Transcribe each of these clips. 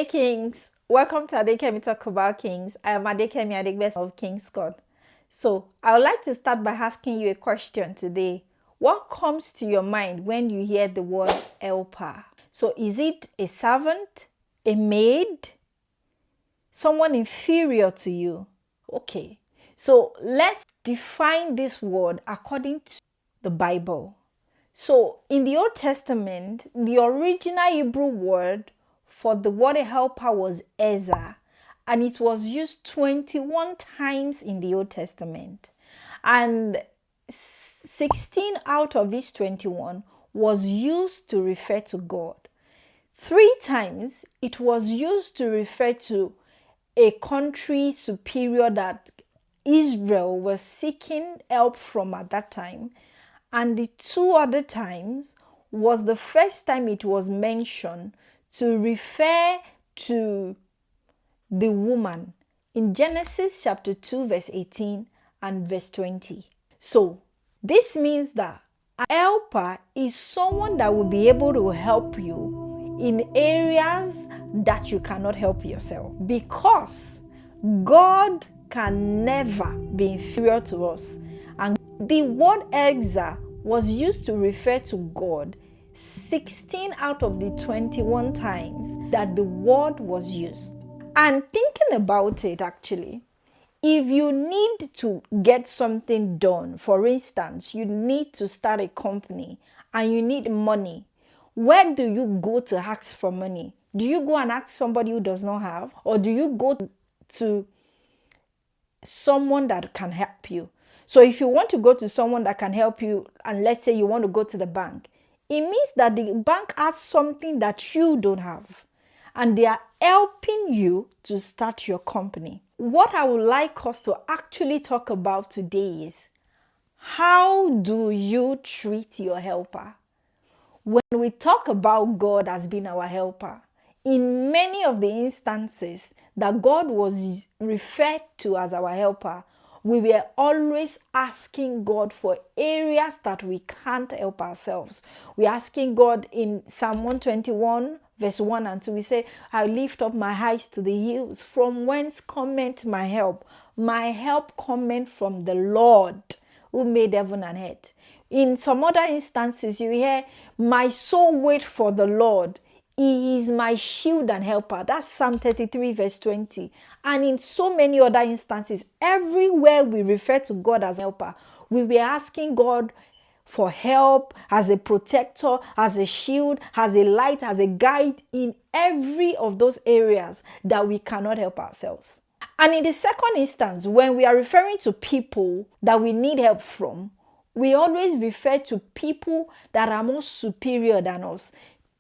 Ade Kings. Welcome to Adekemi Talk About Kings. I am Adekemi Adegbes of King's Court. So, I would like to start by asking you a question today. What comes to your mind when you hear the word helper? So, is it a servant, a maid, someone inferior to you? Okay, so let's define this word according to the Bible. So, in the Old Testament, the original Hebrew word for the word helper was Ezer, and it was used 21 times in the Old Testament. And 16 out of these 21 was used to refer to God. 3 times it was used to refer to a country superior that Israel was seeking help from at that time. And the 2 other times was the first time it was mentioned to refer to the woman in Genesis chapter 2 verse 18 and verse 20. So this means that a helper is someone that will be able to help you in areas that you cannot help yourself, because God can never be inferior to us. And the word Ezer was used to refer to God 16 out of the 21 times that the word was used. And thinking about it, actually, if you need to get something done, for instance, you need to start a company and you need money, where do you go to ask for money? Do you go and ask somebody who does not have? Or do you go to someone that can help you? So if you want to go to someone that can help you, and let's say you want to go to the bank, it means that the bank has something that you don't have, and they are helping you to start your company. What I would like us to actually talk about today is, how do you treat your helper? When we talk about God as being our helper, in many of the instances that God was referred to as our helper, we were always asking God for areas that we can't help ourselves. We're asking God in Psalm 121, verse 1 and 2. We say, I lift up my eyes to the hills, from whence cometh my help. My help cometh from the Lord, who made heaven and earth. In some other instances, you hear, my soul wait for the Lord. He is my shield and helper. That's Psalm 33 verse 20. And in so many other instances, everywhere we refer to God as helper, we were asking God for help as a protector, as a shield, as a light, as a guide in every of those areas that we cannot help ourselves. And in the second instance, when we are referring to people that we need help from, we always refer to people that are more superior than us.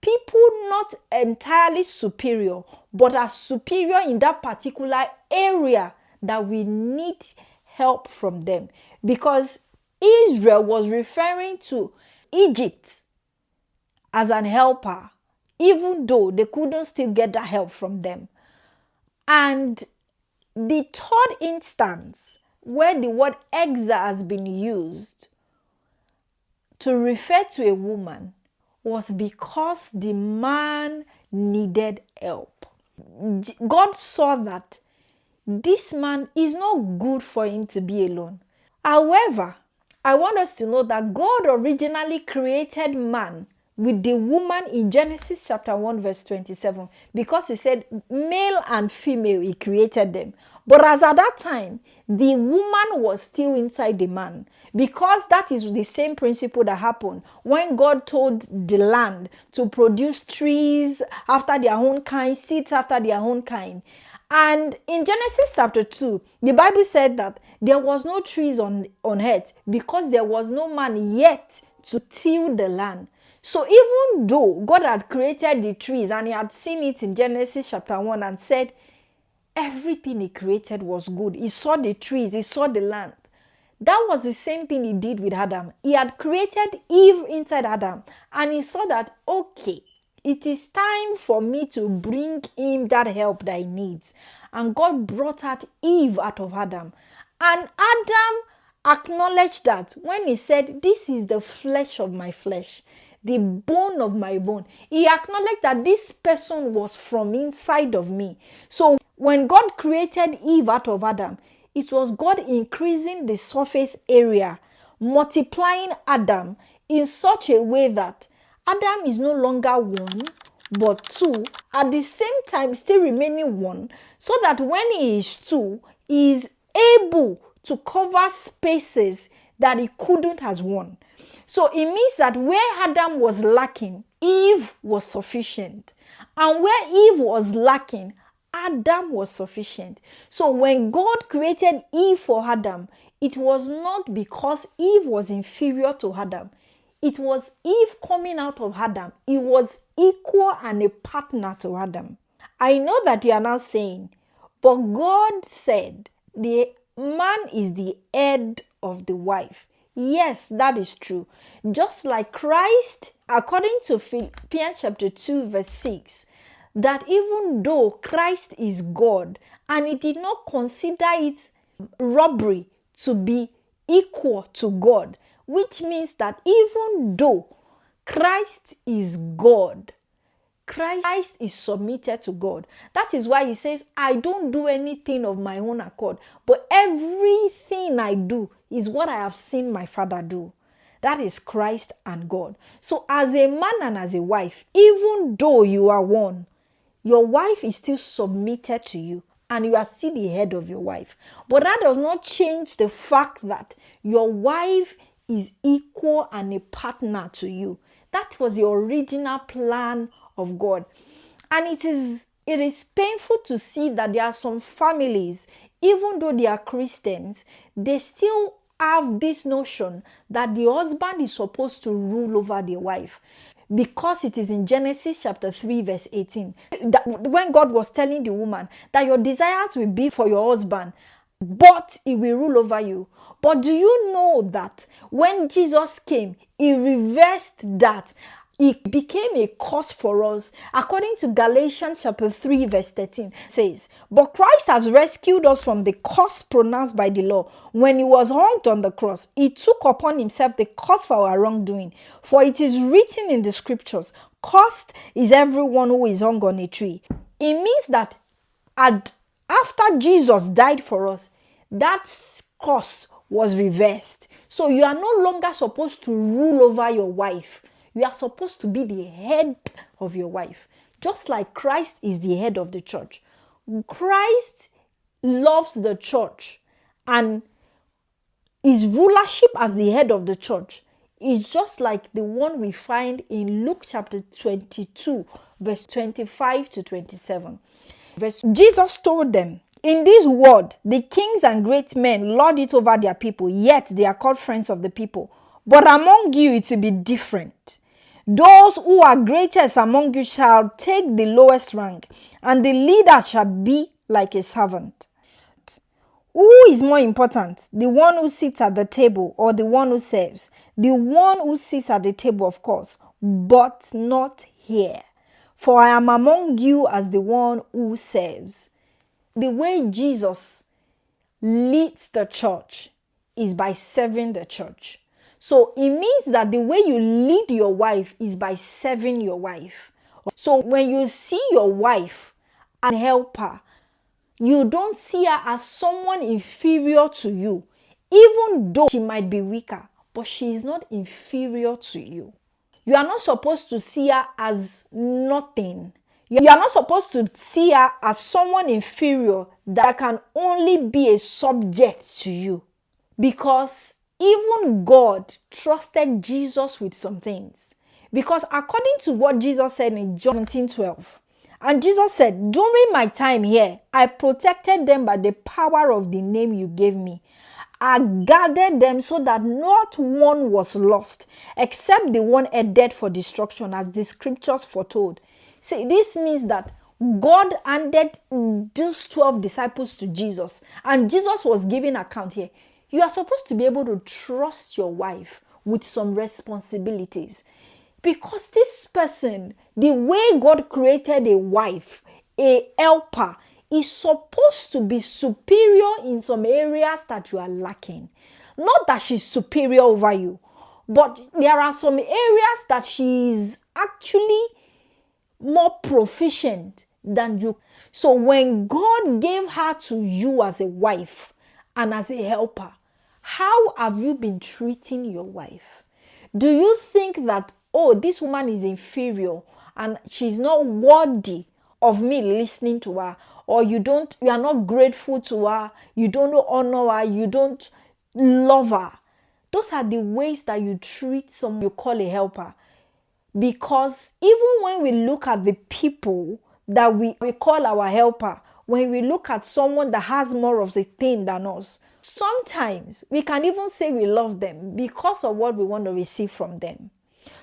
People not entirely superior, but are superior in that particular area that we need help from them. Because Israel was referring to Egypt as an helper, even though they couldn't still get that help from them. And the third instance where the word Ezer has been used to refer to a woman was because the man needed help. God saw that this man is not good for him to be alone. However, I want us to know that God originally created man with the woman in Genesis chapter 1 verse 27, because he said male and female he created them. But as at that time, the woman was still inside the man, because that is the same principle that happened when God told the land to produce trees after their own kind, seeds after their own kind. And in Genesis chapter 2, the Bible said that there was no trees on earth because there was no man yet to till the land. So even though God had created the trees and he had seen it in Genesis chapter 1 and said everything he created was good, he saw the trees, he saw the land. That was the same thing he did with Adam. He had created Eve inside Adam, and he saw that, okay, it is time for me to bring him that help that he needs. And God brought out Eve out of Adam. And Adam acknowledged that when he said, this is the flesh of my flesh. the bone of my bone. He acknowledged that this person was from inside of me. So when God created Eve out of Adam, it was God increasing the surface area, multiplying Adam in such a way that Adam is no longer one, but two, at the same time still remaining one, so that when he is two, he is able to cover spaces that he couldn't as one. So it means that where Adam was lacking, Eve was sufficient. And where Eve was lacking, Adam was sufficient. So when God created Eve for Adam, it was not because Eve was inferior to Adam. It was Eve coming out of Adam. It was equal and a partner to Adam. I know that you are now saying, but God said the man is the head of the wife. Yes, that is true. Just like Christ, according to Philippians chapter 2 verse 6, that even though Christ is God and he did not consider it robbery to be equal to God, which means that even though Christ is God, Christ is submitted to God. That is why he says, I don't do anything of my own accord, but everything I do is what I have seen my Father do. That is Christ and God. So as a man and as a wife, even though you are one, your wife is still submitted to you and you are still the head of your wife. But that does not change the fact that your wife is equal and a partner to you. That was the original plan of God. And it is painful to see that there are some families, even though they are Christians, they still have this notion that the husband is supposed to rule over the wife. Because it is in Genesis chapter 3 verse 18, that when God was telling the woman that your desires will be for your husband, but he will rule over you. But do you know that when Jesus came, he reversed that? It became a curse for us. According to Galatians chapter 3 verse 13 says, but Christ has rescued us from the curse pronounced by the law. When he was hung on the cross, he took upon himself the curse for our wrongdoing. For it is written in the scriptures, cursed is everyone who is hung on a tree. It means that after Jesus died for us, that curse was reversed. So you are no longer supposed to rule over your wife. You are supposed to be the head of your wife, just like Christ is the head of the church. Christ loves the church, and his rulership as the head of the church is just like the one we find in Luke chapter 22, verse 25 to 27. Jesus told them, in this world, the kings and great men lord it over their people, yet they are called friends of the people. But among you it will be different. Those who are greatest among you shall take the lowest rank, and the leader shall be like a servant. Who is more important, the one who sits at the table or the one who serves? The one who sits at the table, of course, but not here. For I am among you as the one who serves. The way Jesus leads the church is by serving the church. So it means that the way you lead your wife is by serving your wife. So when you see your wife as a helper, you don't see her as someone inferior to you, even though she might be weaker, but she is not inferior to you. You are not supposed to see her as nothing. You are not supposed to see her as someone inferior that can only be a subject to you. Because even God trusted Jesus with some things. Because according to what Jesus said in John 17:12, and Jesus said, during my time here, I protected them by the power of the name you gave me. I gathered them so that not one was lost, except the one headed for destruction, as the scriptures foretold. See, this means that God handed those 12 disciples to Jesus, and Jesus was giving account here. You are supposed to be able to trust your wife with some responsibilities. Because this person, the way God created a wife, a helper, is supposed to be superior in some areas that you are lacking. Not that she's superior over you, but there are some areas that she is actually more proficient than you. So when God gave her to you as a wife and as a helper, how have you been treating your wife? Do you think that, oh, this woman is inferior and she's not worthy of me listening to her, or you are not grateful to her, you don't honor her, you don't love her? Those are the ways that you treat someone you call a helper. Because even when we look at the people that we call our helper, when we look at someone that has more of the thing than us, sometimes we can even say we love them because of what we want to receive from them.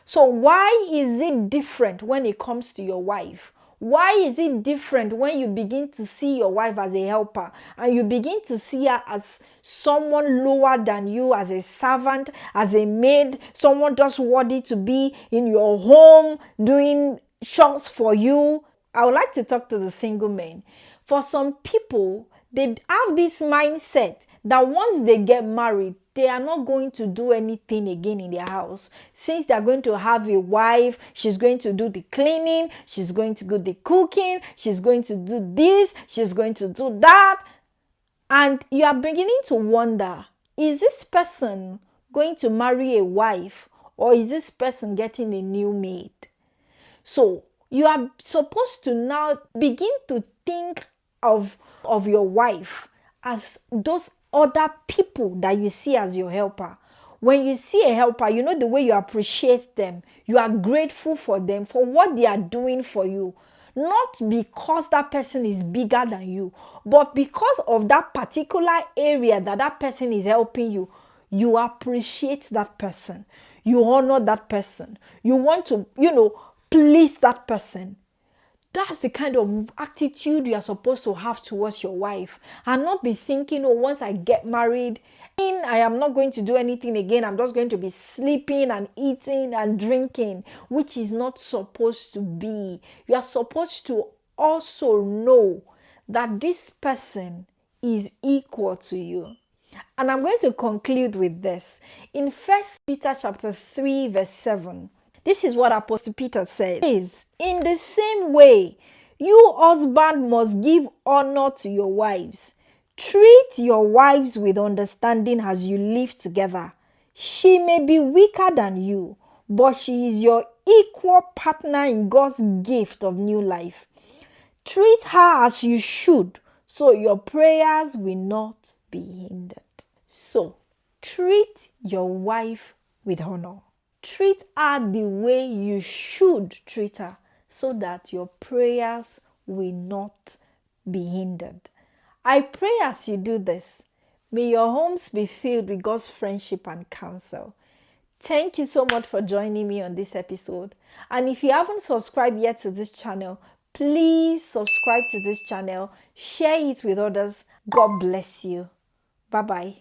So why is it different when it comes to your wife? Why is it different when you begin to see your wife as a helper and you begin to see her as someone lower than you, as a servant, as a maid, someone just worthy to be in your home doing chores for you? I would like to talk to the single men. For some people, they have this mindset that once they get married, they are not going to do anything again in their house. Since they are going to have a wife, she's going to do the cleaning, she's going to do the cooking, she's going to do this, she's going to do that. And you are beginning to wonder, is this person going to marry a wife, or is this person getting a new maid? So you are supposed to now begin to think of your wife as those other people that you see as your helper. When you see a helper, you know the way you appreciate them. You are grateful for them, for what they are doing for you. Not because that person is bigger than you, but because of that particular area that person is helping you. You appreciate that person. You honor that person. You want to, please that person. That's the kind of attitude you are supposed to have towards your wife, and not be thinking, oh, once I get married, I am not going to do anything again. I'm just going to be sleeping and eating and drinking, which is not supposed to be. You are supposed to also know that this person is equal to you. And I'm going to conclude with this. In 1 Peter chapter 3, verse 7, this is what Apostle Peter says. In the same way, you husbands must give honor to your wives. Treat your wives with understanding as you live together. She may be weaker than you, but she is your equal partner in God's gift of new life. Treat her as you should, so your prayers will not be hindered. So, treat your wife with honor. Treat her the way you should treat her, so that your prayers will not be hindered. I pray as you do this, may your homes be filled with God's friendship and counsel. Thank you so much for joining me on this episode. And if you haven't subscribed yet to this channel, please subscribe to this channel, share it with others. God bless you. Bye-bye.